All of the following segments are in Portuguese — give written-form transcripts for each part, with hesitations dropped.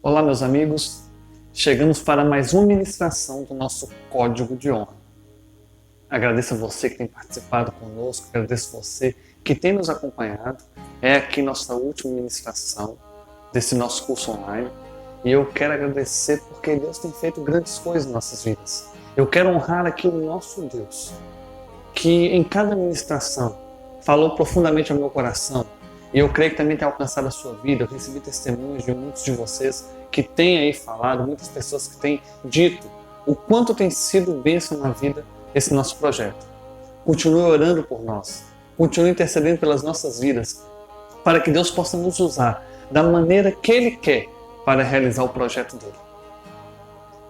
Olá, meus amigos. Chegamos para mais uma ministração do nosso Código de Honra. Agradeço a você que tem participado conosco, agradeço a você que tem nos acompanhado. É aqui nossa última ministração desse nosso curso online e eu quero agradecer porque Deus tem feito grandes coisas em nossas vidas. Eu quero honrar aqui o nosso Deus, que em cada ministração falou profundamente ao meu coração. E eu creio que também tem alcançado a sua vida. Eu recebi testemunhos de muitos de vocês que têm aí falado, muitas pessoas que têm dito o quanto tem sido bênção na vida esse nosso projeto. Continue orando por nós, continue intercedendo pelas nossas vidas, para que Deus possa nos usar da maneira que Ele quer para realizar o projeto dele.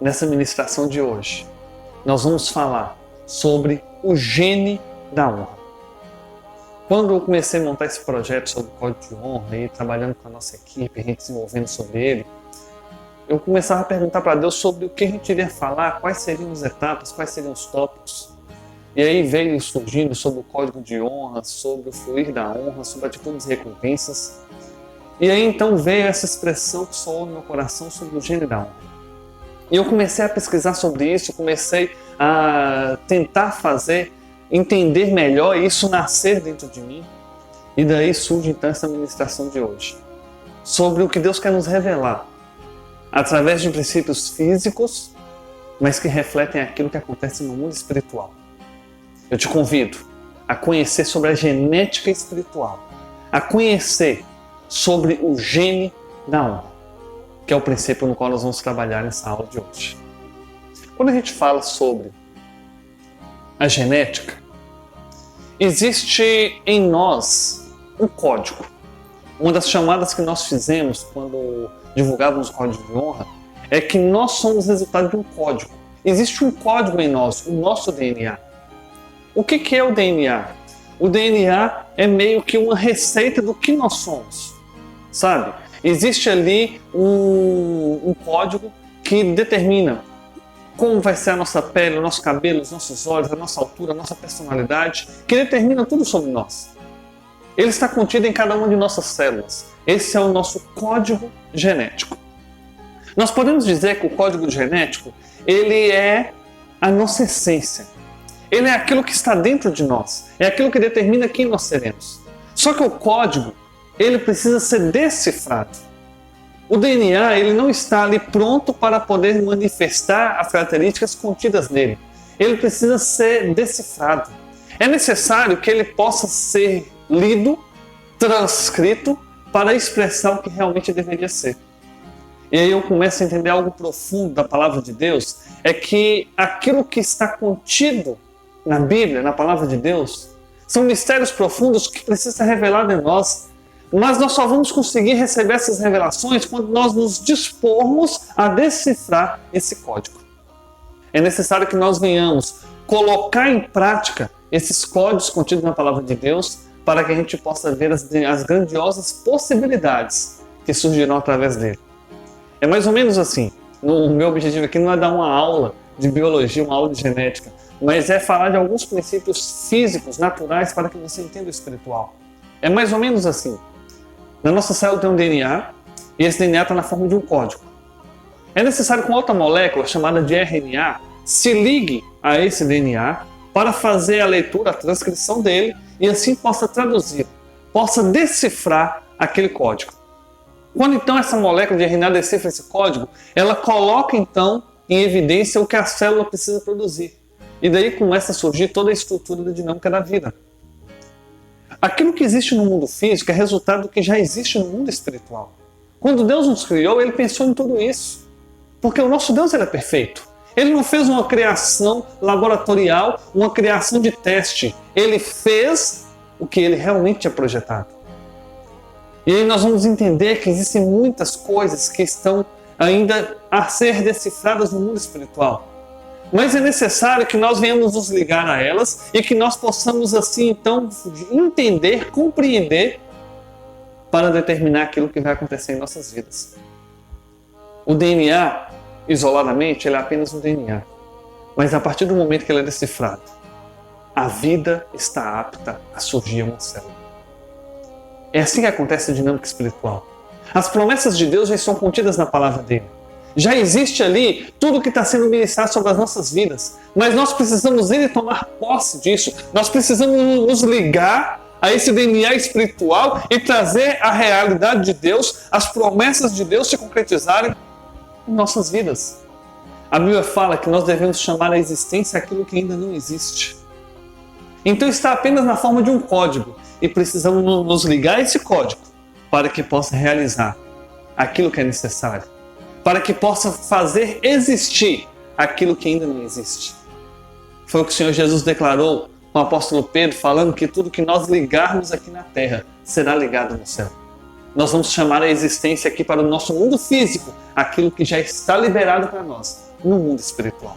Nessa ministração de hoje, nós vamos falar sobre o gene da honra. Quando eu comecei a montar esse projeto sobre o Código de Honra e trabalhando com a nossa equipe, a gente desenvolvendo sobre ele, eu começava a perguntar para Deus sobre o que a gente iria falar, quais seriam as etapas, quais seriam os tópicos. E aí veio surgindo sobre o Código de Honra, sobre o fluir da honra, sobre atitudes e recompensas. E aí então veio essa expressão que soou no meu coração sobre o gene da honra. E eu comecei a pesquisar sobre isso, comecei a tentar entender melhor e isso nascer dentro de mim. E daí surge então essa ministração de hoje, sobre o que Deus quer nos revelar, através de princípios físicos, mas que refletem aquilo que acontece no mundo espiritual. Eu te convido a conhecer sobre a genética espiritual, a conhecer sobre o gene da honra, que é o princípio no qual nós vamos trabalhar nessa aula de hoje. Quando a gente fala sobre a genética, existe em nós um código. Uma das chamadas que nós fizemos quando divulgávamos o Código de Honra é que nós somos resultado de um código. Existe um código em nós, o nosso DNA. O que é o DNA? O DNA é meio que uma receita do que nós somos, sabe? Existe ali um código que determina como vai ser a nossa pele, o nosso cabelo, os nossos olhos, a nossa altura, a nossa personalidade, que determina tudo sobre nós. Ele está contido em cada uma de nossas células. Esse é o nosso código genético. Nós podemos dizer que o código genético, ele é a nossa essência. Ele é aquilo que está dentro de nós. É aquilo que determina quem nós seremos. Só que o código, ele precisa ser decifrado. O DNA ele não está ali pronto para poder manifestar as características contidas nele. Ele precisa ser decifrado. É necessário que ele possa ser lido, transcrito, para expressar o que realmente deveria ser. E aí eu começo a entender algo profundo da palavra de Deus, é que aquilo que está contido na Bíblia, na palavra de Deus, são mistérios profundos que precisam ser revelados em nós. Mas nós só vamos conseguir receber essas revelações quando nós nos dispormos a decifrar esse código. É necessário que nós venhamos colocar em prática esses códigos contidos na palavra de Deus para que a gente possa ver as grandiosas possibilidades que surgirão através dele. É mais ou menos assim. O meu objetivo aqui não é dar uma aula de biologia, uma aula de genética, mas é falar de alguns princípios físicos, naturais, para que você entenda o espiritual. É mais ou menos assim. Na nossa célula tem um DNA e esse DNA está na forma de um código. É necessário que uma outra molécula chamada de RNA se ligue a esse DNA para fazer a leitura, a transcrição dele e assim possa traduzir, possa decifrar aquele código. Quando então essa molécula de RNA decifra esse código, ela coloca então em evidência o que a célula precisa produzir. E daí começa a surgir toda a estrutura da dinâmica da vida. Aquilo que existe no mundo físico é resultado do que já existe no mundo espiritual. Quando Deus nos criou, Ele pensou em tudo isso. Porque o nosso Deus ele é perfeito. Ele não fez uma criação laboratorial, uma criação de teste. Ele fez o que Ele realmente tinha projetado. E aí nós vamos entender que existem muitas coisas que estão ainda a ser decifradas no mundo espiritual. Mas é necessário que nós venhamos nos ligar a elas e que nós possamos assim então entender, compreender para determinar aquilo que vai acontecer em nossas vidas. O DNA, isoladamente, ele é apenas um DNA. Mas a partir do momento que ele é decifrado, a vida está apta a surgir em uma célula. É assim que acontece a dinâmica espiritual. As promessas de Deus já estão contidas na palavra dele. Já existe ali tudo que está sendo ministrado sobre as nossas vidas. Mas nós precisamos ir e tomar posse disso. Nós precisamos nos ligar a esse DNA espiritual e trazer a realidade de Deus, as promessas de Deus se concretizarem em nossas vidas. A Bíblia fala que nós devemos chamar a existência aquilo que ainda não existe. Então está apenas na forma de um código e precisamos nos ligar a esse código para que possa realizar aquilo que é necessário, para que possa fazer existir aquilo que ainda não existe. Foi o que o Senhor Jesus declarou com o apóstolo Pedro, falando que tudo que nós ligarmos aqui na terra será ligado no céu. Nós vamos chamar a existência aqui para o nosso mundo físico aquilo que já está liberado para nós no mundo espiritual.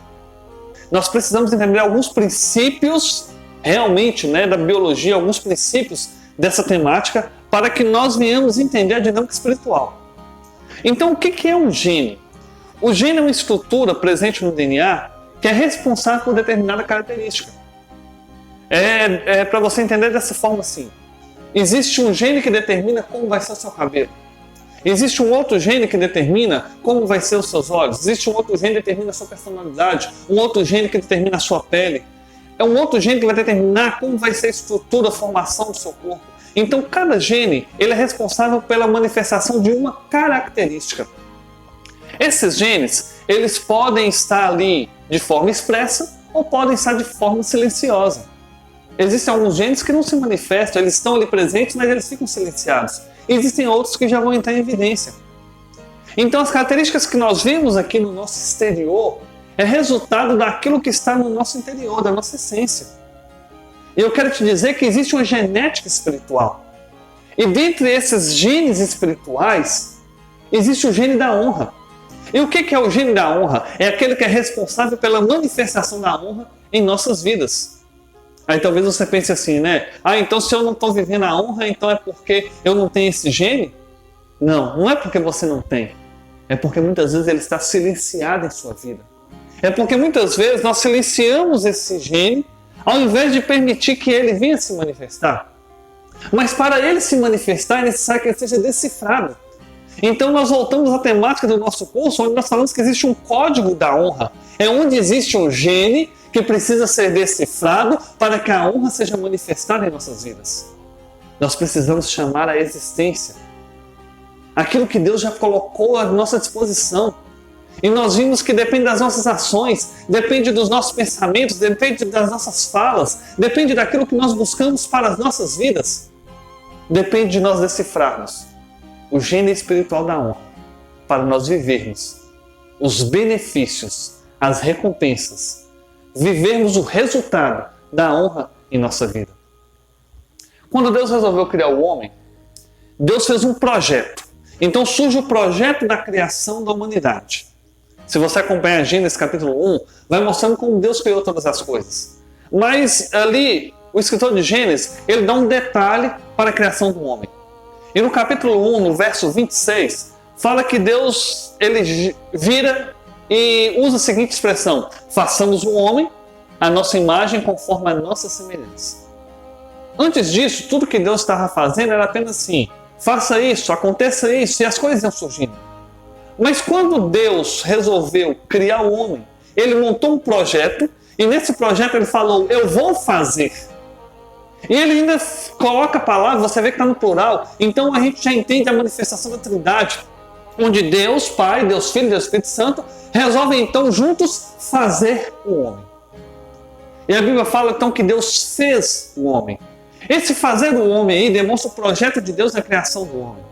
Nós precisamos entender alguns princípios realmente, da biologia, alguns princípios dessa temática para que nós venhamos entender a dinâmica espiritual. Então, o que é um gene? O gene é uma estrutura presente no DNA que é responsável por determinada característica. Para você entender dessa forma assim. Existe um gene que determina como vai ser o seu cabelo. Existe um outro gene que determina como vai ser os seus olhos. Existe um outro gene que determina a sua personalidade. Um outro gene que determina a sua pele. É um outro gene que vai determinar como vai ser a estrutura, a formação do seu corpo. Então, cada gene ele é responsável pela manifestação de uma característica. Esses genes, eles podem estar ali de forma expressa ou podem estar de forma silenciosa. Existem alguns genes que não se manifestam, eles estão ali presentes, mas eles ficam silenciados. Existem outros que já vão entrar em evidência. Então, as características que nós vemos aqui no nosso exterior é resultado daquilo que está no nosso interior, da nossa essência. E eu quero te dizer que existe uma genética espiritual. E dentre esses genes espirituais, existe o gene da honra. E o que é o gene da honra? É aquele que é responsável pela manifestação da honra em nossas vidas. Aí talvez você pense assim, então se eu não estou vivendo a honra, então é porque eu não tenho esse gene? Não, não é porque você não tem. É porque muitas vezes ele está silenciado em sua vida. É porque muitas vezes nós silenciamos esse gene ao invés de permitir que ele venha se manifestar. Mas para ele se manifestar é necessário que ele seja decifrado. Então nós voltamos à temática do nosso curso, onde nós falamos que existe um código da honra. É onde existe um gene que precisa ser decifrado para que a honra seja manifestada em nossas vidas. Nós precisamos chamar a existência aquilo que Deus já colocou à nossa disposição. E nós vimos que depende das nossas ações, depende dos nossos pensamentos, depende das nossas falas, depende daquilo que nós buscamos para as nossas vidas. Depende de nós decifrarmos o gene espiritual da honra, para nós vivermos os benefícios, as recompensas, vivermos o resultado da honra em nossa vida. Quando Deus resolveu criar o homem, Deus fez um projeto. Então surge o projeto da criação da humanidade. Se você acompanha Gênesis capítulo 1, vai mostrando como Deus criou todas as coisas. Mas ali, o escritor de Gênesis, ele dá um detalhe para a criação do homem. E no capítulo 1, no verso 26, fala que Deus ele vira e usa a seguinte expressão: façamos o homem a nossa imagem conforme a nossa semelhança. Antes disso, tudo que Deus estava fazendo era apenas assim: faça isso, aconteça isso, e as coisas iam surgindo. Mas quando Deus resolveu criar o homem, ele montou um projeto, e nesse projeto ele falou: eu vou fazer. E ele ainda coloca a palavra, você vê que está no plural, então a gente já entende a manifestação da Trindade, onde Deus Pai, Deus Filho e Deus Espírito Santo resolvem então juntos fazer o homem. E a Bíblia fala então que Deus fez o homem. Esse fazer o homem aí demonstra o projeto de Deus na criação do homem.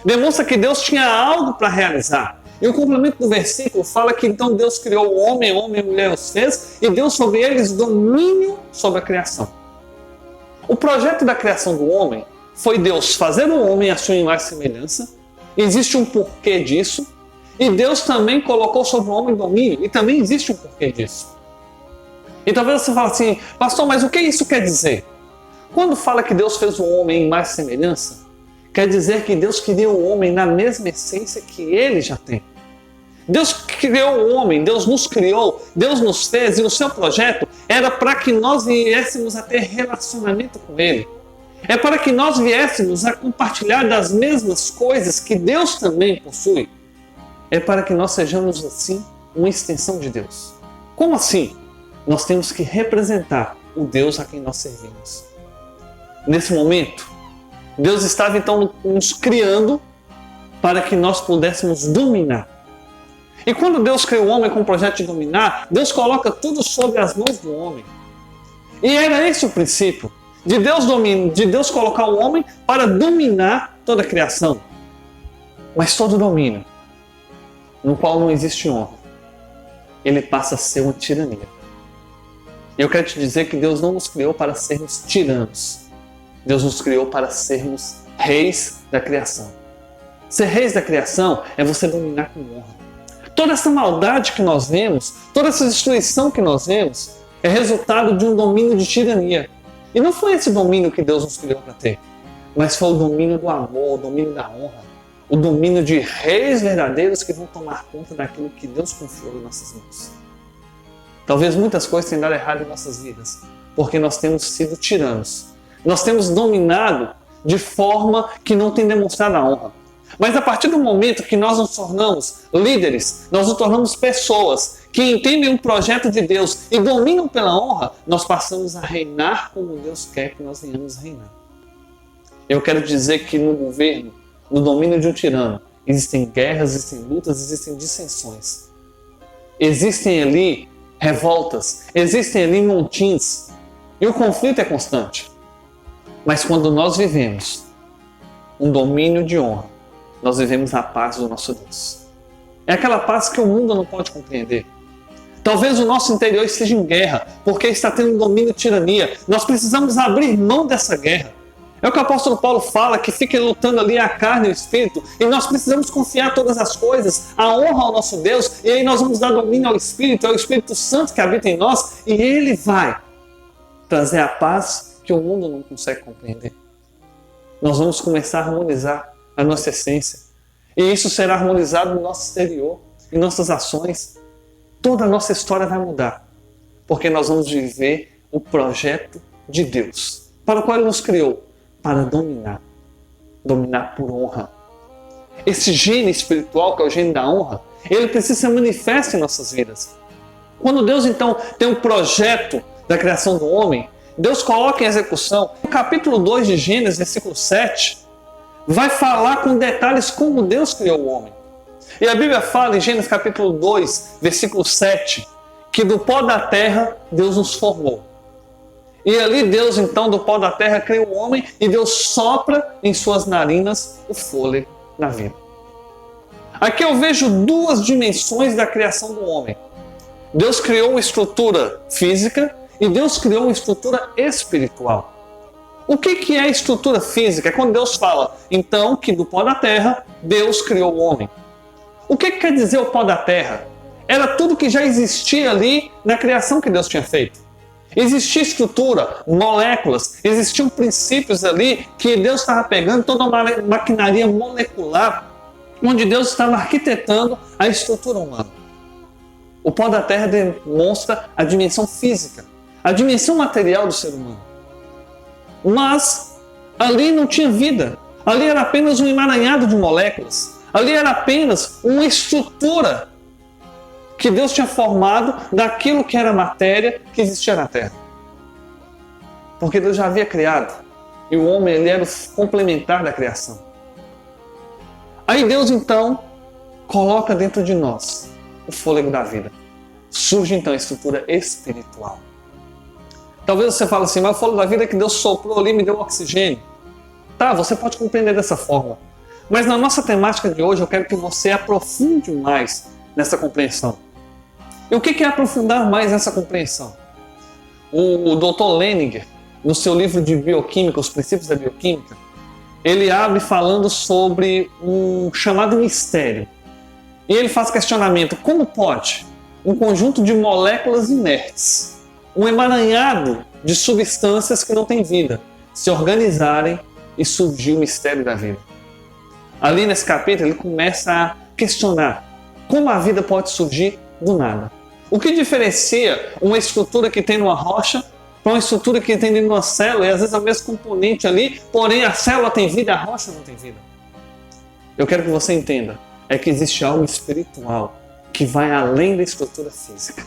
Demonstra que Deus tinha algo para realizar. E o complemento do versículo fala que então Deus criou o homem, homem e mulher os fez, e deu sobre eles domínio sobre a criação. O projeto da criação do homem foi Deus fazer o homem à sua imagem e semelhança. Existe um porquê disso. E Deus também colocou sobre o homem domínio. E também existe um porquê disso. E talvez você fale assim: pastor, mas o que isso quer dizer? Quando fala que Deus fez o homem em imagem e semelhança, quer dizer que Deus criou o homem na mesma essência que ele já tem. Deus criou o homem, Deus nos criou, Deus nos fez, e o seu projeto era para que nós viéssemos a ter relacionamento com ele. É para que nós viéssemos a compartilhar das mesmas coisas que Deus também possui. É para que nós sejamos, assim, uma extensão de Deus. Como assim? Nós temos que representar o Deus a quem nós servimos. Nesse momento, Deus estava então nos criando para que nós pudéssemos dominar. E quando Deus criou o homem com o projeto de dominar, Deus coloca tudo sobre as mãos do homem. E era esse o princípio, de Deus colocar o homem para dominar toda a criação. Mas todo domínio, no qual não existe honra, ele passa a ser uma tirania. E eu quero te dizer que Deus não nos criou para sermos tiranos. Deus nos criou para sermos reis da criação. Ser reis da criação é você dominar com honra. Toda essa maldade que nós vemos, toda essa destruição que nós vemos, é resultado de um domínio de tirania. E não foi esse domínio que Deus nos criou para ter, mas foi o domínio do amor, o domínio da honra, o domínio de reis verdadeiros que vão tomar conta daquilo que Deus confiou em nossas mãos. Talvez muitas coisas tenham dado errado em nossas vidas, porque nós temos sido tiranos. Nós temos dominado de forma que não tem demonstrado a honra. Mas a partir do momento que nós nos tornamos líderes, nós nos tornamos pessoas que entendem o projeto de Deus e dominam pela honra, nós passamos a reinar como Deus quer que nós venhamos reinar. Eu quero dizer que no governo, no domínio de um tirano, existem guerras, existem lutas, existem dissensões. Existem ali revoltas, existem ali montins e o conflito é constante. Mas quando nós vivemos um domínio de honra, nós vivemos a paz do nosso Deus. É aquela paz que o mundo não pode compreender. Talvez o nosso interior esteja em guerra, porque está tendo um domínio de tirania. Nós precisamos abrir mão dessa guerra. É o que o apóstolo Paulo fala, que fica lutando ali a carne e o espírito, e nós precisamos confiar todas as coisas, a honra ao nosso Deus, e aí nós vamos dar domínio ao Espírito, é o Espírito Santo que habita em nós, e ele vai trazer a paz que o mundo não consegue compreender. Nós vamos começar a harmonizar a nossa essência. E isso será harmonizado no nosso exterior, em nossas ações. Toda a nossa história vai mudar. Porque nós vamos viver o projeto de Deus, para o qual Ele nos criou, para dominar. Dominar por honra. Esse gene espiritual, que é o gene da honra, ele precisa ser manifesto em nossas vidas. Quando Deus, então, tem um projeto da criação do homem, Deus coloca em execução. No capítulo 2 de Gênesis, versículo 7, vai falar com detalhes como Deus criou o homem. E a Bíblia fala em Gênesis capítulo 2, versículo 7, que do pó da terra Deus nos formou. E ali Deus, então, do pó da terra cria o homem e Deus sopra em suas narinas o fôlego da vida. Aqui eu vejo duas dimensões da criação do homem. Deus criou uma estrutura física e Deus criou uma estrutura espiritual. O que é a estrutura física? É quando Deus fala, então, que do pó da terra, Deus criou o homem. O que quer dizer o pó da terra? Era tudo que já existia ali na criação que Deus tinha feito. Existia estrutura, moléculas, existiam princípios ali que Deus estava pegando toda uma maquinaria molecular, onde Deus estava arquitetando a estrutura humana. O pó da terra demonstra a dimensão física, a dimensão material do ser humano. Mas ali não tinha vida. Ali era apenas um emaranhado de moléculas. Ali era apenas uma estrutura que Deus tinha formado daquilo que era matéria que existia na Terra. Porque Deus já havia criado. E o homem, ele era o complementar da criação. Aí Deus, então, coloca dentro de nós o fôlego da vida. Surge, então, a estrutura espiritual. Talvez você fale assim, mas o fôlego da vida é que Deus soprou ali e me deu oxigênio. Tá, você pode compreender dessa forma. Mas na nossa temática de hoje, eu quero que você aprofunde mais nessa compreensão. E o que é aprofundar mais nessa compreensão? O Dr. Leninger, no seu livro de bioquímica, Os Princípios da Bioquímica, ele abre falando sobre um chamado mistério. E ele faz questionamento, como pode um conjunto de moléculas inertes, um emaranhado de substâncias que não têm vida, se organizarem e surgir o mistério da vida? Ali nesse capítulo ele começa a questionar como a vida pode surgir do nada. O que diferencia uma estrutura que tem numa rocha para uma estrutura que tem dentro de uma célula, e às vezes é o mesmo componente ali, porém a célula tem vida, a rocha não tem vida. Eu quero que você entenda, é que existe algo espiritual que vai além da estrutura física.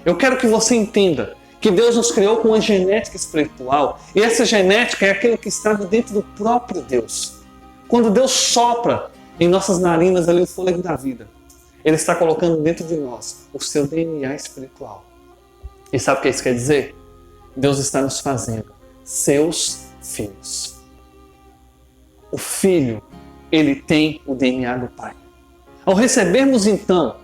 Eu quero que você entenda que Deus nos criou com uma genética espiritual, e essa genética é aquilo que está dentro do próprio Deus. Quando Deus sopra em nossas narinas ali o fôlego da vida, Ele está colocando dentro de nós o seu DNA espiritual. E sabe o que isso quer dizer? Deus está nos fazendo seus filhos. O filho, ele tem o DNA do Pai. Ao recebermos então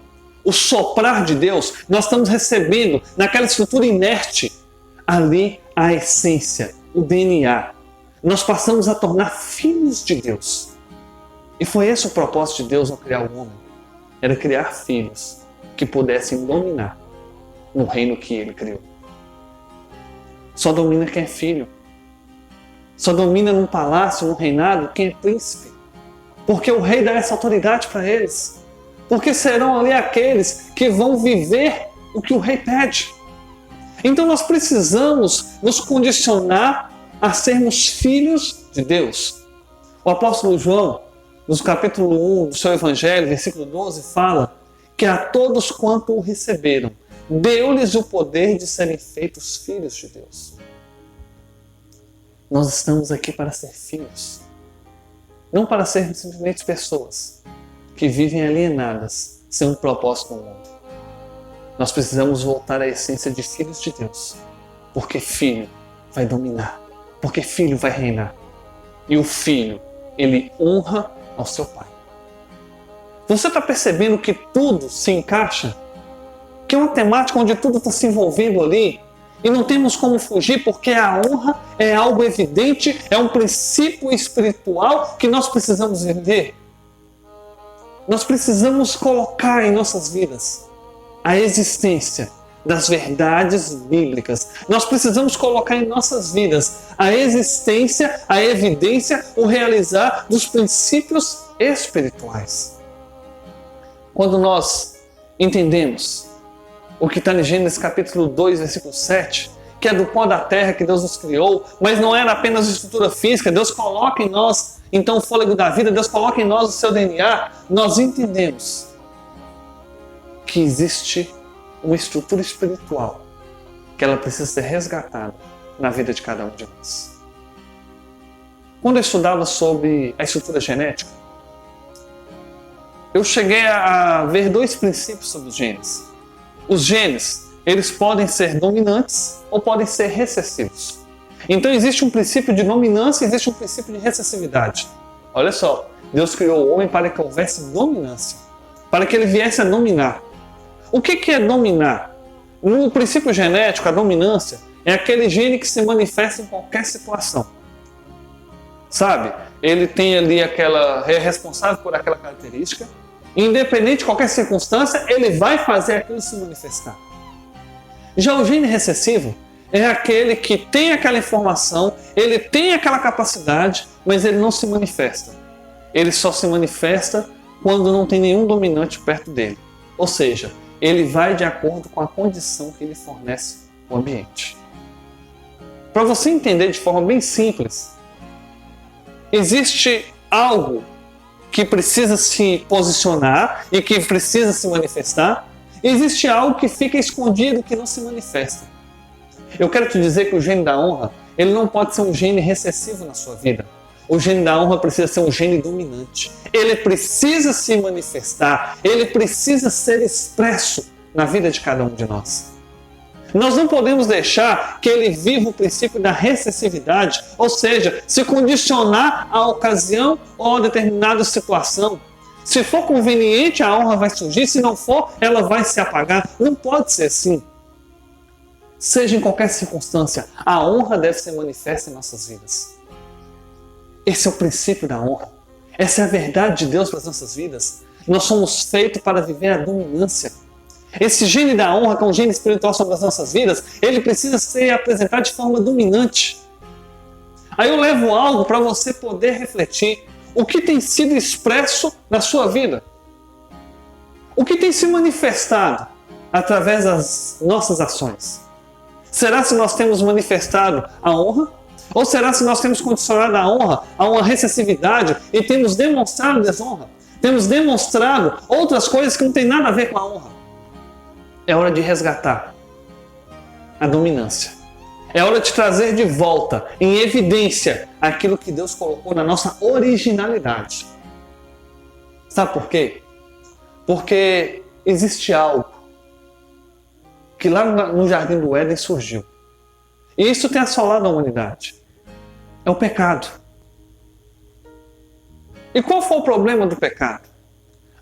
o soprar de Deus, nós estamos recebendo naquela estrutura inerte ali a essência, o DNA. Nós passamos a tornar filhos de Deus. E foi esse o propósito de Deus ao criar o homem. Era criar filhos que pudessem dominar no reino que Ele criou. Só domina quem é filho. Só domina num palácio, num reinado, quem é príncipe. Porque o rei dá essa autoridade para eles. Porque serão ali aqueles que vão viver o que o rei pede. Então nós precisamos nos condicionar a sermos filhos de Deus. O apóstolo João, no capítulo 1 do seu Evangelho, versículo 12, fala que a todos quanto o receberam, deu-lhes o poder de serem feitos filhos de Deus. Nós estamos aqui para ser filhos. Não para sermos simplesmente pessoas que vivem alienadas, sem um propósito no mundo. Nós precisamos voltar à essência de filhos de Deus. Porque filho vai dominar. Porque filho vai reinar. E o filho, ele honra ao seu pai. Você está percebendo que tudo se encaixa? Que é uma temática onde tudo está se envolvendo ali? E não temos como fugir, porque a honra é algo evidente, é um princípio espiritual que nós precisamos viver. Nós precisamos colocar em nossas vidas a existência das verdades bíblicas. Nós precisamos colocar em nossas vidas a existência, a evidência, o realizar dos princípios espirituais. Quando nós entendemos o que está em Gênesis capítulo 2, versículo 7, que é do pó da terra que Deus nos criou, mas não era apenas estrutura física, Deus coloca em nós, então, o fôlego da vida, Deus coloca em nós o seu DNA, nós entendemos que existe uma estrutura espiritual que ela precisa ser resgatada na vida de cada um de nós. Quando eu estudava sobre a estrutura genética, eu cheguei a ver dois princípios sobre os genes. Os genes, eles podem ser dominantes ou podem ser recessivos. Então existe um princípio de dominância e existe um princípio de recessividade. Olha só, Deus criou o homem para que houvesse dominância, para que ele viesse a dominar. O que é dominar? No princípio genético, a dominância é aquele gene que se manifesta em qualquer situação. Sabe? Ele tem ali é responsável por aquela característica, independente de qualquer circunstância, ele vai fazer aquilo se manifestar. Já o gene recessivo é aquele que tem aquela informação, ele tem aquela capacidade, mas ele não se manifesta. Ele só se manifesta quando não tem nenhum dominante perto dele. Ou seja, ele vai de acordo com a condição que ele fornece o ambiente. Para você entender de forma bem simples, existe algo que precisa se posicionar e que precisa se manifestar. Existe algo que fica escondido, que não se manifesta. Eu quero te dizer que o gene da honra, ele não pode ser um gene recessivo na sua vida. O gene da honra precisa ser um gene dominante. Ele precisa se manifestar, ele precisa ser expresso na vida de cada um de nós. Nós não podemos deixar que ele viva o princípio da recessividade, ou seja, se condicionar à ocasião ou a determinada situação. Se for conveniente, a honra vai surgir, se não for, ela vai se apagar. Não pode ser assim. Seja em qualquer circunstância, a honra deve ser manifesta em nossas vidas. Esse é o princípio da honra. Essa é a verdade de Deus para as nossas vidas. Nós somos feitos para viver a dominância. Esse gene da honra, que é um gene espiritual sobre as nossas vidas, ele precisa ser apresentado de forma dominante. Aí eu levo algo para você poder refletir. O que tem sido expresso na sua vida? O que tem se manifestado através das nossas ações? Será se nós temos manifestado a honra? Ou será se nós temos condicionado a honra a uma recessividade e temos demonstrado desonra? Temos demonstrado outras coisas que não têm nada a ver com a honra? É hora de resgatar a dominância. É hora de trazer de volta, em evidência, aquilo que Deus colocou na nossa originalidade. Sabe por quê? Porque existe algo que lá no Jardim do Éden surgiu. E isso tem assolado a humanidade. É o pecado. E qual foi o problema do pecado?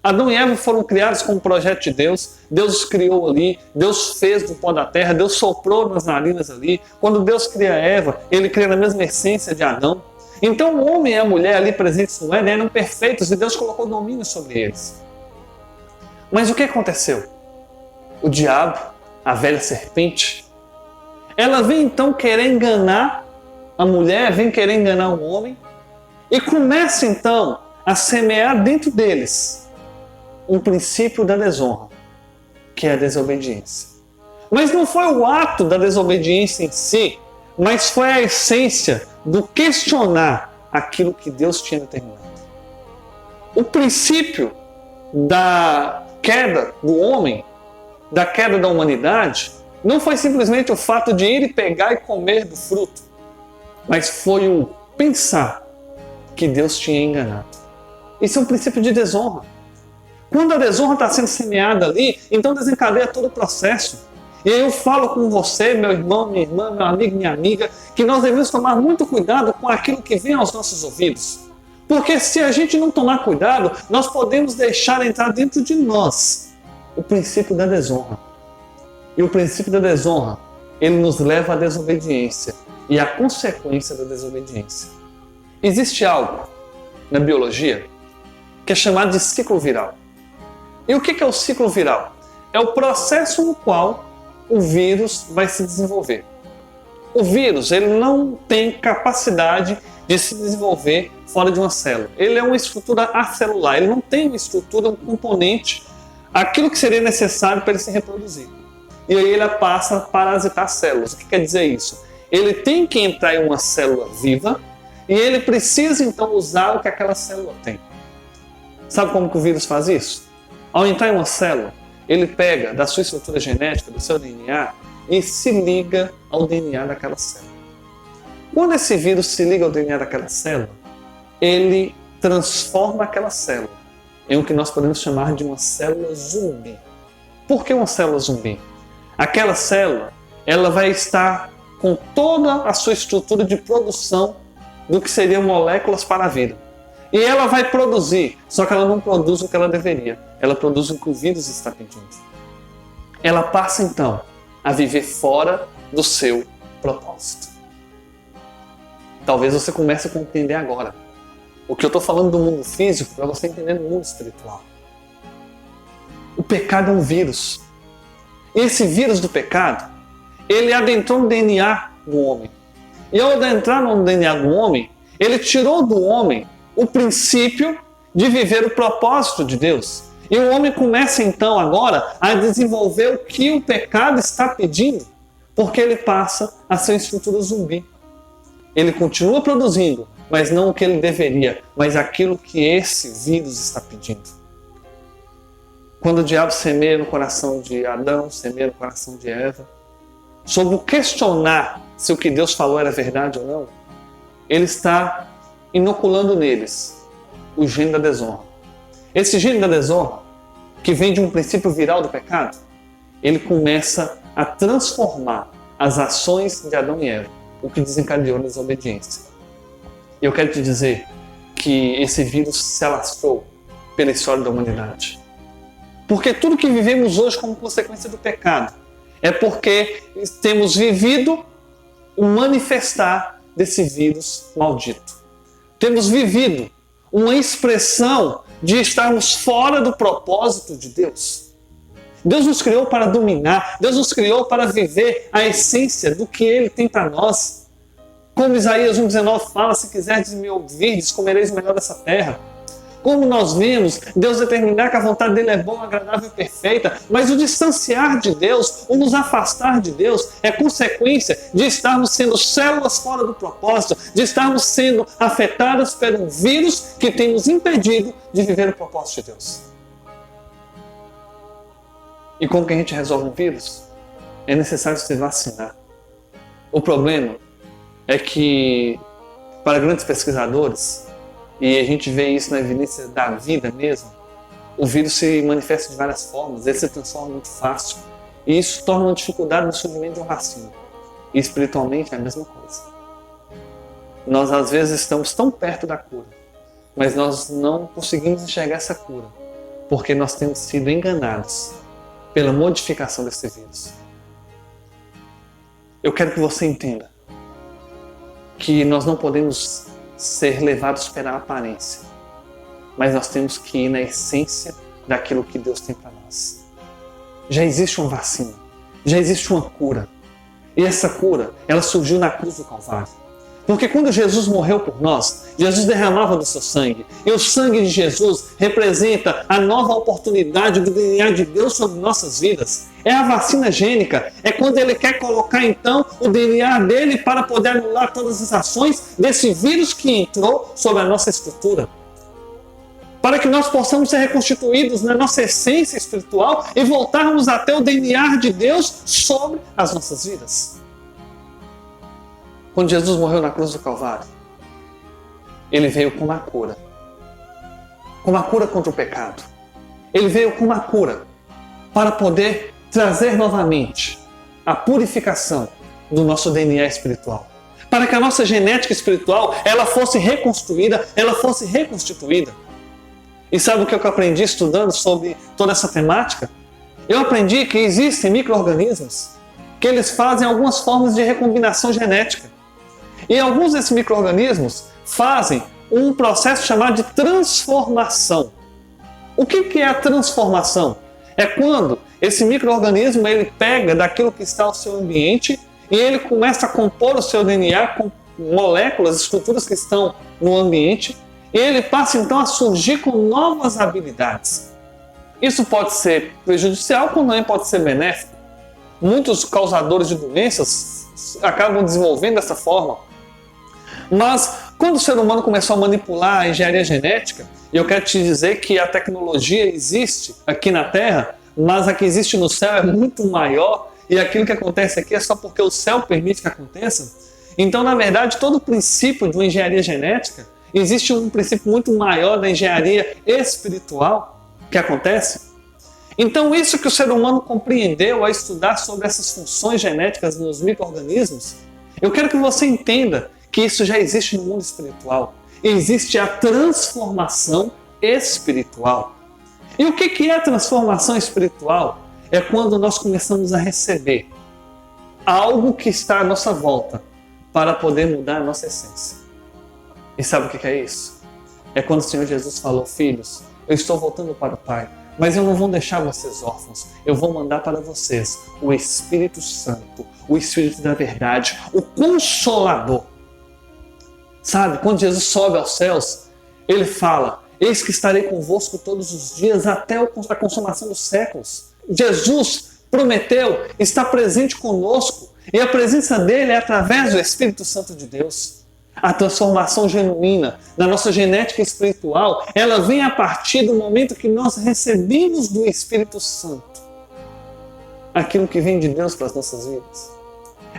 Adão e Eva foram criados com um projeto de Deus. Deus os criou ali. Deus fez do pó da terra. Deus soprou nas narinas ali. Quando Deus cria Eva, Ele cria na mesma essência de Adão. Então o homem e a mulher ali presentes no Éden eram perfeitos e Deus colocou domínio sobre eles. Mas o que aconteceu? O diabo, a velha serpente, ela vem então querer enganar a mulher, vem querer enganar o homem e começa então a semear dentro deles um princípio da desonra, que é a desobediência. Mas não foi o ato da desobediência em si, mas foi a essência do questionar aquilo que Deus tinha determinado. O princípio da queda do homem, da queda da humanidade, não foi simplesmente o fato de ir e pegar e comer do fruto, mas foi o pensar que Deus tinha enganado. Isso é um princípio de desonra. Quando a desonra está sendo semeada ali, então desencadeia todo o processo. E aí eu falo com você, meu irmão, minha irmã, meu amigo, minha amiga, que nós devemos tomar muito cuidado com aquilo que vem aos nossos ouvidos. Porque se a gente não tomar cuidado, nós podemos deixar entrar dentro de nós o princípio da desonra. E o princípio da desonra, ele nos leva à desobediência e à consequência da desobediência. Existe algo na biologia que é chamado de ciclo viral. E o que é o ciclo viral? É o processo no qual o vírus vai se desenvolver. O vírus, ele não tem capacidade de se desenvolver fora de uma célula. Ele é uma estrutura acelular, ele não tem uma estrutura, um componente, aquilo que seria necessário para ele se reproduzir. E aí ele passa a parasitar células. O que quer dizer isso? Ele tem que entrar em uma célula viva e ele precisa então usar o que aquela célula tem. Sabe como que o vírus faz isso? Ao entrar em uma célula, ele pega da sua estrutura genética, do seu DNA, e se liga ao DNA daquela célula. Quando esse vírus se liga ao DNA daquela célula, ele transforma aquela célula em o que nós podemos chamar de uma célula zumbi. Por que uma célula zumbi? Aquela célula, ela vai estar com toda a sua estrutura de produção do que seriam moléculas para a vida. E ela vai produzir, só que ela não produz o que ela deveria. Ela produz o que o vírus está pedindo. Ela passa então a viver fora do seu propósito. Talvez você comece a compreender agora. O que eu estou falando do mundo físico, para você entender no mundo espiritual. O pecado é um vírus. E esse vírus do pecado, ele adentrou no DNA do homem. E ao adentrar no DNA do homem, ele tirou do homem o princípio de viver o propósito de Deus. E o homem começa então agora a desenvolver o que o pecado está pedindo, porque ele passa a ser uma estrutura zumbi. Ele continua produzindo, mas não o que ele deveria, mas aquilo que esse vírus está pedindo. Quando o diabo semeia no coração de Adão, semeia no coração de Eva, sobre o questionar se o que Deus falou era verdade ou não, ele está inoculando neles o gene da desonra. Esse gene da desonra, que vem de um princípio viral do pecado, ele começa a transformar as ações de Adão e Eva, o que desencadeou a desobediência. E eu quero te dizer que esse vírus se alastrou pela história da humanidade. Porque tudo que vivemos hoje como consequência do pecado é porque temos vivido o manifestar desse vírus maldito. Temos vivido uma expressão de estarmos fora do propósito de Deus. Deus nos criou para dominar, Deus nos criou para viver a essência do que Ele tem para nós. Como Isaías 1,19 fala, se quiserdes me ouvirdes, comereis o melhor dessa terra. Como nós vemos, Deus determinar que a vontade dele é boa, agradável e perfeita, mas o distanciar de Deus, o nos afastar de Deus, é consequência de estarmos sendo células fora do propósito, de estarmos sendo afetadas por um vírus que tem nos impedido de viver o propósito de Deus. E como que a gente resolve um vírus? É necessário se vacinar. O problema é que, para grandes pesquisadores, e a gente vê isso na evidência da vida mesmo, o vírus se manifesta de várias formas, ele se transforma muito fácil. E isso torna uma dificuldade no surgimento de uma vacina. E espiritualmente é a mesma coisa. Nós às vezes estamos tão perto da cura, mas nós não conseguimos enxergar essa cura, porque nós temos sido enganados pela modificação desse vírus. Eu quero que você entenda que nós não podemos ser levados pela aparência, mas nós temos que ir na essência daquilo que Deus tem para nós. Já existe uma vacina, já existe uma cura, e essa cura, ela surgiu na cruz do Calvário. Porque quando Jesus morreu por nós, Jesus derramava do seu sangue, e o sangue de Jesus representa a nova oportunidade do DNA de Deus sobre nossas vidas. É a vacina gênica, é quando ele quer colocar então o DNA dele para poder anular todas as ações desse vírus que entrou sobre a nossa estrutura. Para que nós possamos ser reconstituídos na nossa essência espiritual e voltarmos até o DNA de Deus sobre as nossas vidas. Quando Jesus morreu na cruz do Calvário, ele veio com uma cura contra o pecado. Ele veio com uma cura para poder trazer novamente a purificação do nosso DNA espiritual. Para que a nossa genética espiritual ela fosse reconstruída, ela fosse reconstituída. E sabe o que eu aprendi estudando sobre toda essa temática? Eu aprendi que existem micro-organismos que eles fazem algumas formas de recombinação genética. E alguns desses micro-organismos fazem um processo chamado de transformação. O que é a transformação? É quando esse micro-organismo ele pega daquilo que está ao seu ambiente e ele começa a compor o seu DNA com moléculas, estruturas que estão no ambiente, e ele passa então a surgir com novas habilidades. Isso pode ser prejudicial, como também pode ser benéfico. Muitos causadores de doenças acabam desenvolvendo dessa forma. Mas quando o ser humano começou a manipular a engenharia genética, e eu quero te dizer que a tecnologia existe aqui na Terra, mas a que existe no céu é muito maior, e aquilo que acontece aqui é só porque o céu permite que aconteça. Então, na verdade, todo o princípio de uma engenharia genética, existe um princípio muito maior da engenharia espiritual que acontece. Então, isso que o ser humano compreendeu ao estudar sobre essas funções genéticas nos micro-organismos, eu quero que você entenda que isso já existe no mundo espiritual. Existe a transformação espiritual. E o que é a transformação espiritual? É quando nós começamos a receber algo que está à nossa volta para poder mudar a nossa essência. E sabe o que é isso? É quando o Senhor Jesus falou: filhos, eu estou voltando para o Pai, mas eu não vou deixar vocês órfãos, eu vou mandar para vocês o Espírito Santo, o Espírito da verdade, o Consolador. Sabe, quando Jesus sobe aos céus, ele fala: eis que estarei convosco todos os dias até a consumação dos séculos. Jesus prometeu estar presente conosco, e a presença dele é através do Espírito Santo de Deus. A transformação genuína na nossa genética espiritual, ela vem a partir do momento que nós recebemos do Espírito Santo aquilo que vem de Deus para as nossas vidas.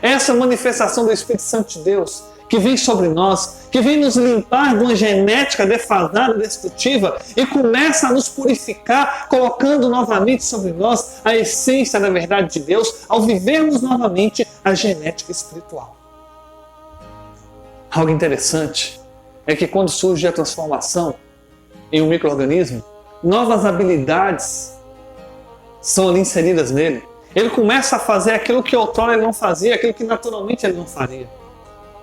Essa manifestação do Espírito Santo de Deus que vem sobre nós, que vem nos limpar de uma genética defasada, destrutiva, e começa a nos purificar, colocando novamente sobre nós a essência da verdade de Deus, ao vivermos novamente a genética espiritual. Algo interessante é que quando surge a transformação em um micro-organismo, novas habilidades são ali inseridas nele. Ele começa a fazer aquilo que outrora ele não fazia, aquilo que naturalmente ele não faria.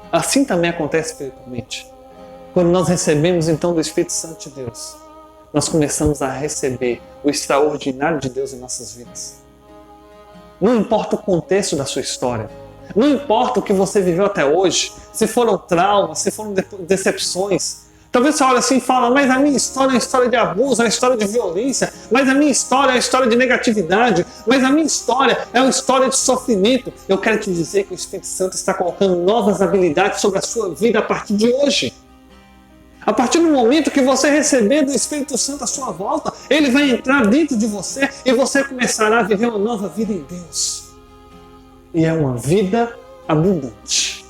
Assim também acontece espiritualmente. Quando nós recebemos então do Espírito Santo de Deus, nós começamos a receber o extraordinário de Deus em nossas vidas. Não importa o contexto da sua história, não importa o que você viveu até hoje, se foram traumas, se foram decepções, Talvez você olhe assim e fala, mas a minha história é uma história de abuso, é uma história de violência, mas a minha história é uma história de negatividade, mas a minha história é uma história de sofrimento. Eu quero te dizer que o Espírito Santo está colocando novas habilidades sobre a sua vida a partir de hoje. A partir do momento que você receber do Espírito Santo à sua volta, ele vai entrar dentro de você e você começará a viver uma nova vida em Deus. E é uma vida abundante.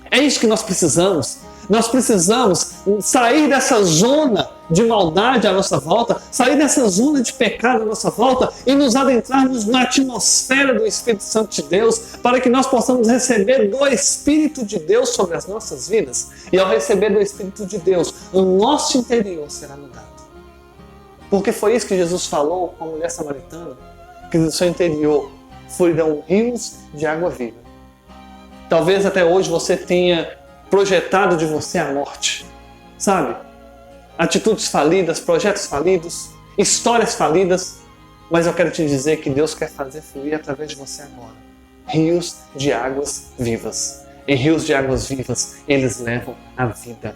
É isso que nós precisamos. Nós precisamos sair dessa zona de maldade à nossa volta, sair dessa zona de pecado à nossa volta e nos adentrarmos na atmosfera do Espírito Santo de Deus, para que nós possamos receber do Espírito de Deus sobre as nossas vidas. E ao receber do Espírito de Deus, o nosso interior será mudado. Porque foi isso que Jesus falou com a mulher samaritana, que do seu interior fluirão rios de água viva. Talvez até hoje você tenha projetado de você a morte, sabe? Atitudes falidas, projetos falidos, histórias falidas, mas eu quero te dizer que Deus quer fazer fluir através de você agora rios de águas vivas. E rios de águas vivas, eles levam a vida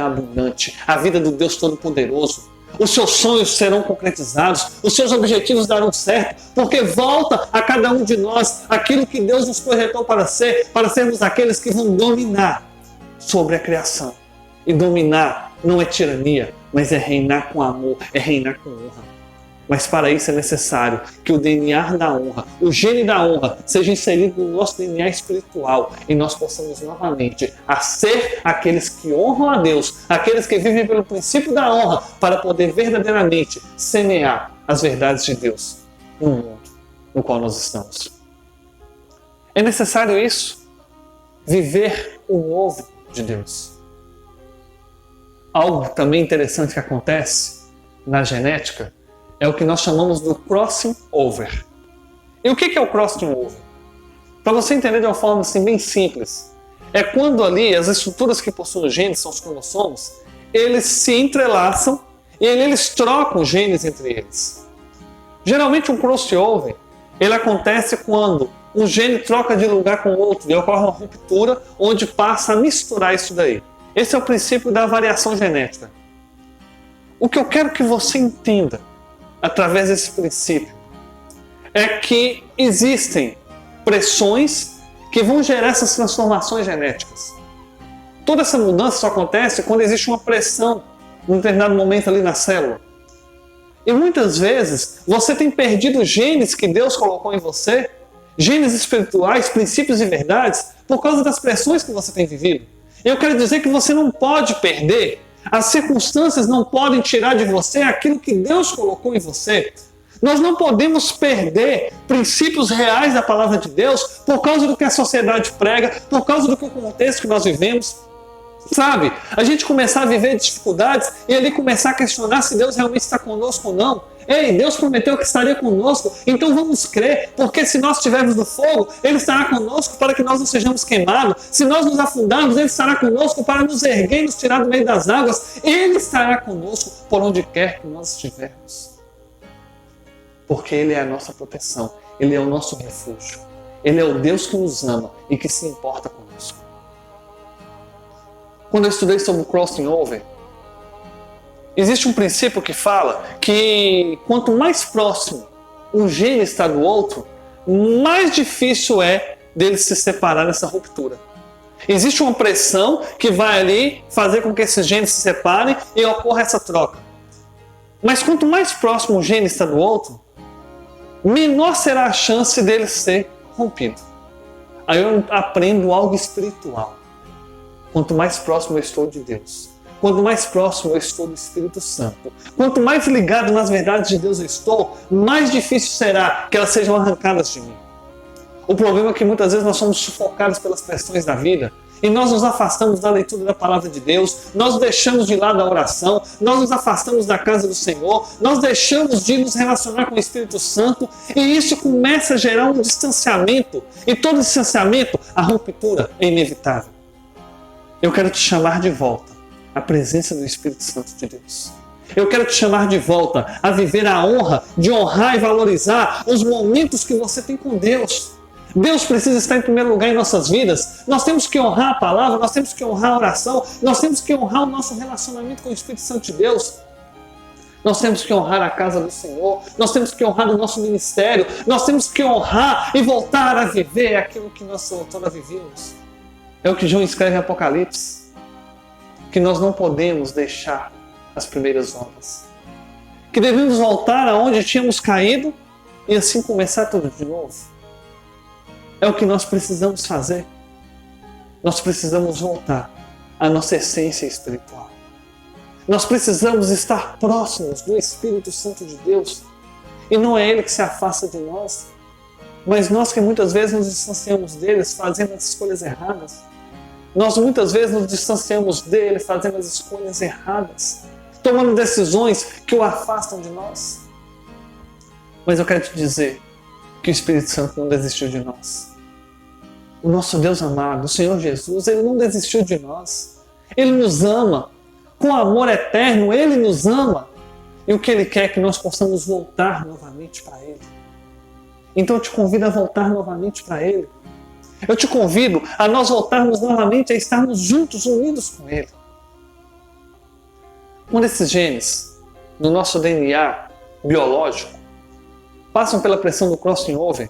abundante, a vida do Deus Todo-Poderoso. Os seus sonhos serão concretizados, os seus objetivos darão certo, porque volta a cada um de nós aquilo que Deus nos projetou para ser, para sermos aqueles que vão dominar sobre a criação. E dominar não é tirania, mas é reinar com amor, é reinar com honra. Mas para isso é necessário que o DNA da honra, o gene da honra, seja inserido no nosso DNA espiritual e nós possamos novamente a ser aqueles que honram a Deus, aqueles que vivem pelo princípio da honra, para poder verdadeiramente semear as verdades de Deus no mundo no qual nós estamos. É necessário isso, viver o novo de Deus. Algo também interessante que acontece na genética é o que nós chamamos do crossing over. E o que é o crossing over? Para você entender de uma forma assim, bem simples, é quando ali as estruturas que possuem os genes, são os cromossomos, eles se entrelaçam e eles trocam genes entre eles. Geralmente um crossover, ele acontece quando um gene troca de lugar com o outro e ocorre uma ruptura onde passa a misturar isso daí. Esse é o princípio da variação genética. O que eu quero que você entenda através desse princípio é que existem pressões que vão gerar essas transformações genéticas. Toda essa mudança só acontece quando existe uma pressão em um determinado momento ali na célula. E muitas vezes você tem perdido genes que Deus colocou em você, genes espirituais, princípios e verdades, por causa das pressões que você tem vivido. E eu quero dizer que você não pode perder. As circunstâncias não podem tirar de você aquilo que Deus colocou em você. Nós não podemos perder princípios reais da palavra de Deus por causa do que a sociedade prega, por causa do contexto que nós vivemos. Sabe? A gente começar a viver dificuldades e ali começar a questionar se Deus realmente está conosco ou não. Ei, Deus prometeu que estaria conosco, então vamos crer, porque se nós estivermos no fogo, Ele estará conosco para que nós não sejamos queimados. Se nós nos afundarmos, Ele estará conosco para nos erguer e nos tirar do meio das águas. Ele estará conosco por onde quer que nós estivermos. Porque Ele é a nossa proteção, Ele é o nosso refúgio. Ele é o Deus que nos ama e que se importa conosco. Quando eu estudei sobre o crossing over, existe um princípio que fala que quanto mais próximo um gene está do outro, mais difícil é dele se separar nessa ruptura. Existe uma pressão que vai ali fazer com que esses genes se separem e ocorra essa troca. Mas quanto mais próximo um gene está do outro, menor será a chance dele ser rompido. Aí eu aprendo algo espiritual. Quanto mais próximo eu estou de Deus, quanto mais próximo eu estou do Espírito Santo, quanto mais ligado nas verdades de Deus eu estou, mais difícil será que elas sejam arrancadas de mim. O problema é que muitas vezes nós somos sufocados pelas pressões da vida e nós nos afastamos da leitura da palavra de Deus, nós deixamos de lado a oração, nós nos afastamos da casa do Senhor, nós deixamos de nos relacionar com o Espírito Santo e isso começa a gerar um distanciamento. E todo distanciamento, a ruptura é inevitável. Eu quero te chamar de volta à presença do Espírito Santo de Deus. Eu quero te chamar de volta a viver a honra de honrar e valorizar os momentos que você tem com Deus. Deus precisa estar em primeiro lugar em nossas vidas. Nós temos que honrar a palavra, nós temos que honrar a oração, nós temos que honrar o nosso relacionamento com o Espírito Santo de Deus. Nós temos que honrar a casa do Senhor, nós temos que honrar o nosso ministério, nós temos que honrar e voltar a viver aquilo que nós outrora vivíamos. É o que João escreve em Apocalipse, que nós não podemos deixar as primeiras obras, que devemos voltar aonde tínhamos caído e assim começar tudo de novo. É o que nós precisamos fazer. Nós precisamos voltar à nossa essência espiritual. Nós precisamos estar próximos do Espírito Santo de Deus. E não é Ele que se afasta de nós, mas nós que muitas vezes nos distanciamos dele fazendo as escolhas erradas. Nós muitas vezes nos distanciamos dele fazendo as escolhas erradas, tomando decisões que o afastam de nós. Mas eu quero te dizer que o Espírito Santo não desistiu de nós. O nosso Deus amado, o Senhor Jesus, Ele não desistiu de nós. Ele nos ama. Com amor eterno, Ele nos ama. E o que Ele quer é que nós possamos voltar novamente para Ele. Então eu te convido a voltar novamente para Ele. Eu te convido a nós voltarmos novamente a estarmos juntos, unidos com Ele. Um desses genes do nosso DNA biológico passam pela pressão do crossing over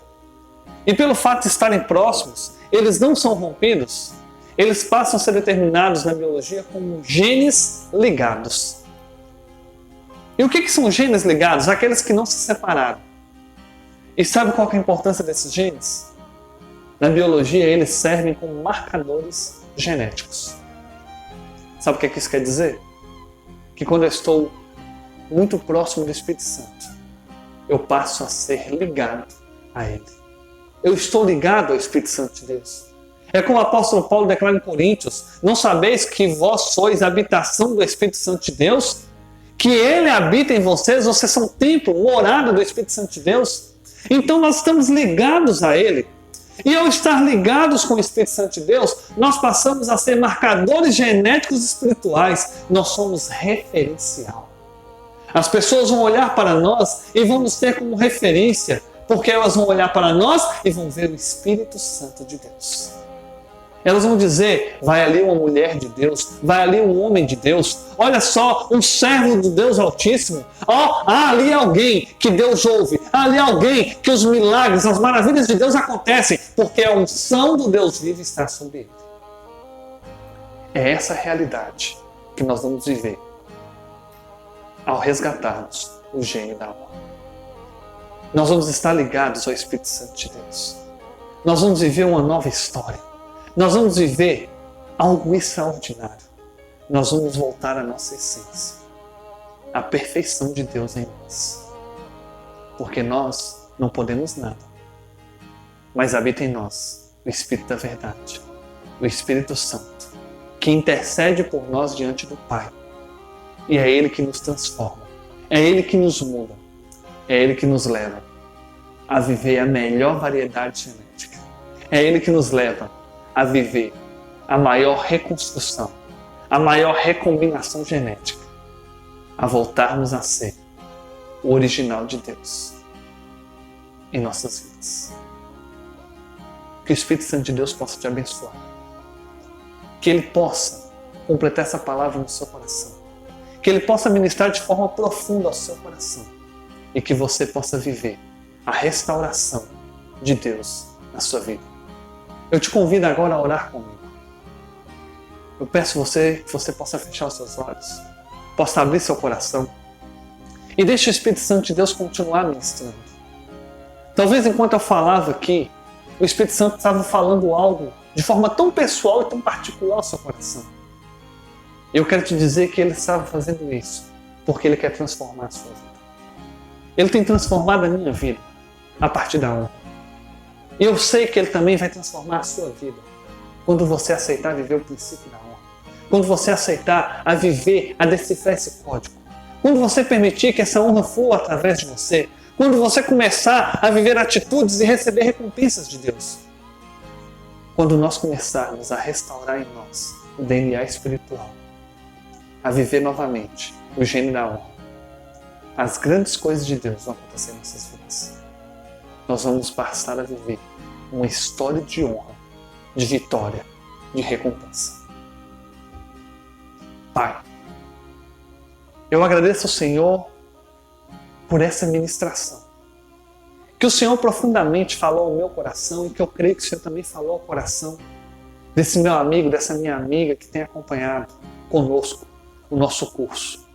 e pelo fato de estarem próximos, eles não são rompidos, eles passam a ser determinados na biologia como genes ligados. E o que são genes ligados? Aqueles que não se separaram. E sabe qual que é a importância desses genes? Na biologia, eles servem como marcadores genéticos. Sabe o que isso quer dizer? Que quando eu estou muito próximo do Espírito Santo, eu passo a ser ligado a Ele. Eu estou ligado ao Espírito Santo de Deus. É como o apóstolo Paulo declara em Coríntios: não sabeis que vós sois a habitação do Espírito Santo de Deus? Que Ele habita em vocês, vocês são templo, morada do Espírito Santo de Deus? Então nós estamos ligados a Ele. E ao estar ligados com o Espírito Santo de Deus, nós passamos a ser marcadores genéticos espirituais. Nós somos referencial. As pessoas vão olhar para nós e vão nos ter como referência, porque elas vão olhar para nós e vão ver o Espírito Santo de Deus. Elas vão dizer: vai ali uma mulher de Deus, vai ali um homem de Deus, olha só, um servo do Deus Altíssimo, ali é alguém que Deus ouve, ali é alguém que os milagres, as maravilhas de Deus acontecem, porque a unção do Deus vivo está sobre ele. É essa a realidade que nós vamos viver ao resgatarmos o gênio da alma. Nós vamos estar ligados ao Espírito Santo de Deus. Nós vamos viver uma nova história. Nós vamos viver algo extraordinário. Nós vamos voltar à nossa essência, à perfeição de Deus em nós. Porque nós não podemos nada, mas habita em nós o Espírito da verdade, o Espírito Santo, que intercede por nós diante do Pai. E é Ele que nos transforma, é Ele que nos muda, é Ele que nos leva a viver a melhor variedade genética. É Ele que nos leva a viver a maior reconstrução, a maior recombinação genética, a voltarmos a ser o original de Deus em nossas vidas. Que o Espírito Santo de Deus possa te abençoar. Que Ele possa completar essa palavra no seu coração. Que Ele possa ministrar de forma profunda ao seu coração. E que você possa viver a restauração de Deus na sua vida. Eu te convido agora a orar comigo. Eu peço você que você possa fechar os seus olhos, possa abrir seu coração e deixe o Espírito Santo de Deus continuar ministrando. Talvez enquanto eu falava aqui, o Espírito Santo estava falando algo de forma tão pessoal e tão particular ao seu coração. Eu quero te dizer que Ele estava fazendo isso porque Ele quer transformar a sua vida. Ele tem transformado a minha vida a partir da honra. E eu sei que Ele também vai transformar a sua vida quando você aceitar viver o princípio da honra. Quando você aceitar a viver, a decifrar esse código. Quando você permitir que essa honra flua através de você. Quando você começar a viver atitudes e receber recompensas de Deus. Quando nós começarmos a restaurar em nós o DNA espiritual. A viver novamente o gênio da honra. As grandes coisas de Deus vão acontecer em nossas vidas. Nós vamos passar a viver uma história de honra, de vitória, de recompensa. Pai, eu agradeço ao Senhor por essa ministração. Que o Senhor profundamente falou ao meu coração e que eu creio que o Senhor também falou ao coração desse meu amigo, dessa minha amiga que tem acompanhado conosco o nosso curso.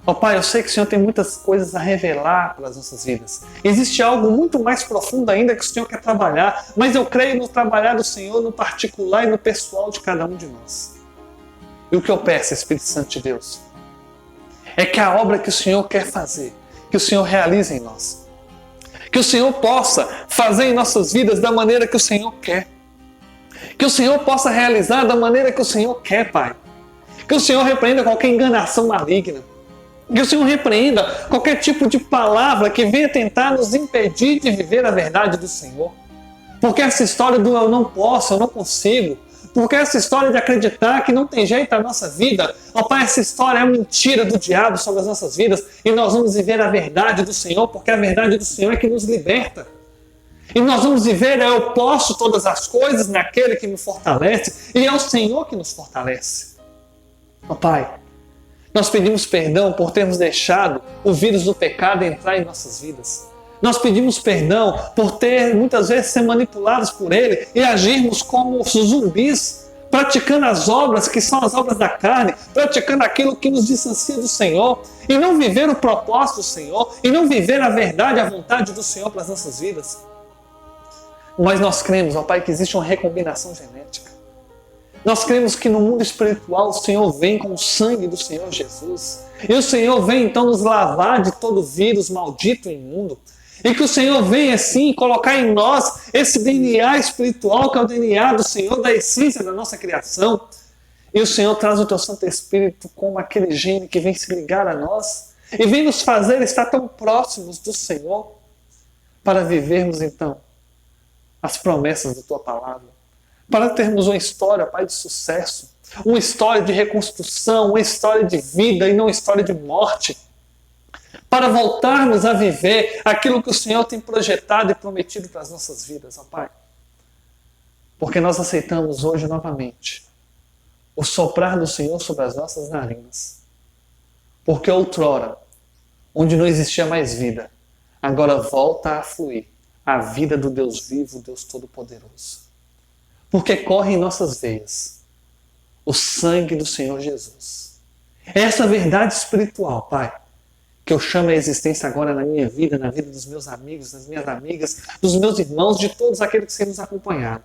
Ó Pai, eu sei que o Senhor tem muitas coisas a revelar para as nossas vidas. Existe algo muito mais profundo ainda que o Senhor quer trabalhar, mas eu creio no trabalhar do Senhor no particular e no pessoal de cada um de nós. E o que eu peço, Espírito Santo de Deus, é que a obra que o Senhor quer fazer, que o Senhor realize em nós. Que o Senhor possa fazer em nossas vidas da maneira que o Senhor quer. Que o Senhor possa realizar da maneira que o Senhor quer, Pai. Que o Senhor repreenda qualquer enganação maligna. Que o Senhor repreenda qualquer tipo de palavra que venha tentar nos impedir de viver a verdade do Senhor. Porque essa história do eu não posso, eu não consigo, porque essa história de acreditar que não tem jeito na nossa vida, ó Pai, essa história é mentira do diabo sobre as nossas vidas e nós vamos viver a verdade do Senhor, porque a verdade do Senhor é que nos liberta. E nós vamos viver, eu posso todas as coisas naquele que me fortalece e é o Senhor que nos fortalece. Ó Pai, nós pedimos perdão por termos deixado o vírus do pecado entrar em nossas vidas. Nós pedimos perdão por ter muitas vezes ser manipulados por ele e agirmos como zumbis, praticando as obras que são as obras da carne, praticando aquilo que nos distancia do Senhor e não viver o propósito do Senhor e não viver a verdade, a vontade do Senhor para as nossas vidas. Mas nós cremos, ó Pai, que existe uma recombinação genética. Nós cremos que no mundo espiritual o Senhor vem com o sangue do Senhor Jesus. E o Senhor vem então nos lavar de todo vírus maldito e imundo. E que o Senhor vem assim colocar em nós esse DNA espiritual que é o DNA do Senhor, da essência da nossa criação. E o Senhor traz o teu Santo Espírito como aquele gene que vem se ligar a nós e vem nos fazer estar tão próximos do Senhor para vivermos então as promessas da tua palavra. Para termos uma história, Pai, de sucesso, uma história de reconstrução, uma história de vida e não uma história de morte. Para voltarmos a viver aquilo que o Senhor tem projetado e prometido para as nossas vidas, ó Pai. Porque nós aceitamos hoje novamente o soprar do Senhor sobre as nossas narinas. Porque outrora, onde não existia mais vida, agora volta a fluir a vida do Deus vivo, Deus Todo-Poderoso. Porque corre em nossas veias o sangue do Senhor Jesus. É essa verdade espiritual, Pai, que eu chamo a existência agora na minha vida, na vida dos meus amigos, das minhas amigas, dos meus irmãos, de todos aqueles que têm nos acompanhado.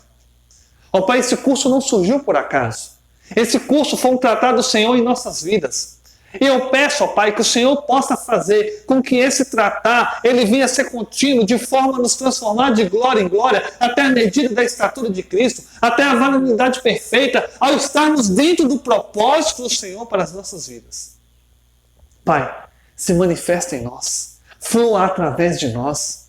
Ó Pai, esse curso não surgiu por acaso. Esse curso foi um tratado do Senhor em nossas vidas. E eu peço, ó Pai, que o Senhor possa fazer com que esse tratar, ele venha a ser contínuo, de forma a nos transformar de glória em glória, até a medida da estatura de Cristo, até a varonilidade perfeita, ao estarmos dentro do propósito do Senhor para as nossas vidas. Pai, se manifesta em nós, flua através de nós,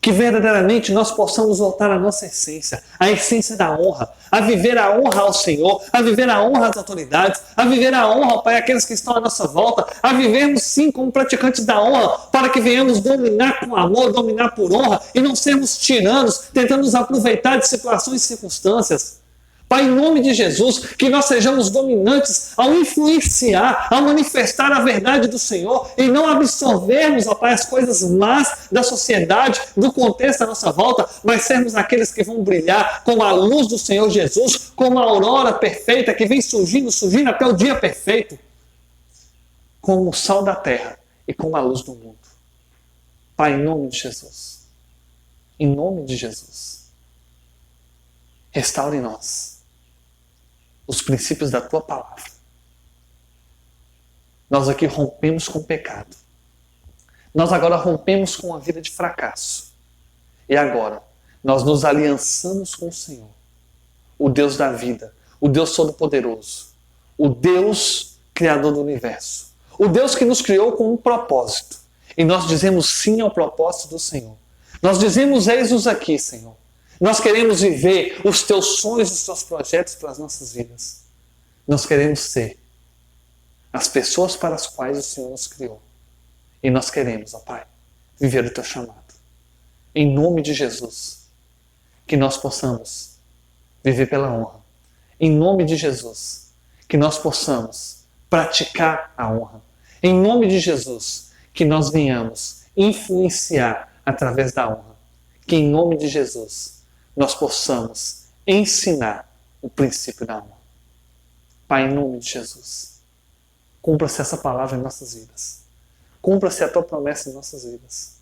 que verdadeiramente nós possamos voltar à nossa essência, a essência da honra, a viver a honra ao Senhor, a viver a honra às autoridades, a viver a honra, Pai, àqueles que estão à nossa volta, a vivermos sim como praticantes da honra, para que venhamos dominar com amor, dominar por honra e não sermos tiranos, tentando nos aproveitar de situações e circunstâncias. Pai, em nome de Jesus, que nós sejamos dominantes ao influenciar, ao manifestar a verdade do Senhor e não absorvermos, ó Pai, as coisas más da sociedade, do contexto à nossa volta, mas sermos aqueles que vão brilhar com a luz do Senhor Jesus, como a aurora perfeita que vem surgindo, surgindo até o dia perfeito, como o sal da terra e como a luz do mundo. Pai, em nome de Jesus, em nome de Jesus, restaure em nós os princípios da tua palavra. Nós aqui rompemos com o pecado. Nós agora rompemos com a vida de fracasso. E agora, nós nos aliançamos com o Senhor, o Deus da vida, o Deus Todo-Poderoso, o Deus Criador do Universo, o Deus que nos criou com um propósito. E nós dizemos sim ao propósito do Senhor. Nós dizemos, eis-nos aqui, Senhor. Nós queremos viver os teus sonhos, os teus projetos para as nossas vidas. Nós queremos ser as pessoas para as quais o Senhor nos criou. E nós queremos, ó Pai, viver o teu chamado. Em nome de Jesus, que nós possamos viver pela honra. Em nome de Jesus, que nós possamos praticar a honra. Em nome de Jesus, que nós venhamos influenciar através da honra. Que em nome de Jesus, nós possamos ensinar o princípio da honra. Pai, em nome de Jesus, cumpra-se essa palavra em nossas vidas. Cumpra-se a tua promessa em nossas vidas.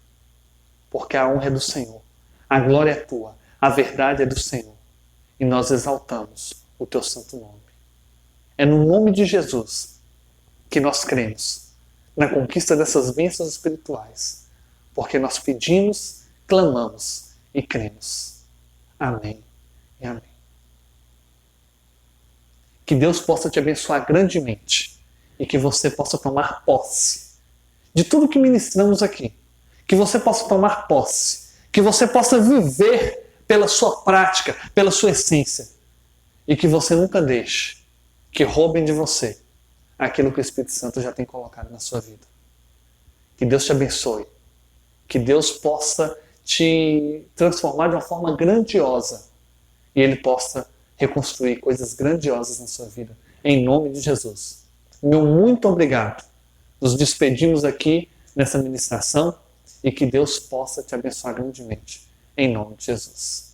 Porque a honra é do Senhor, a glória é tua, a verdade é do Senhor. E nós exaltamos o teu santo nome. É no nome de Jesus que nós cremos na conquista dessas bênçãos espirituais. Porque nós pedimos, clamamos e cremos. Amém e amém. Que Deus possa te abençoar grandemente e que você possa tomar posse de tudo que ministramos aqui. Que você possa tomar posse, que você possa viver pela sua prática, pela sua essência e que você nunca deixe que roubem de você aquilo que o Espírito Santo já tem colocado na sua vida. Que Deus te abençoe, que Deus possa te transformar de uma forma grandiosa e Ele possa reconstruir coisas grandiosas na sua vida. Em nome de Jesus. Meu muito obrigado. Nos despedimos aqui nessa ministração e que Deus possa te abençoar grandemente. Em nome de Jesus.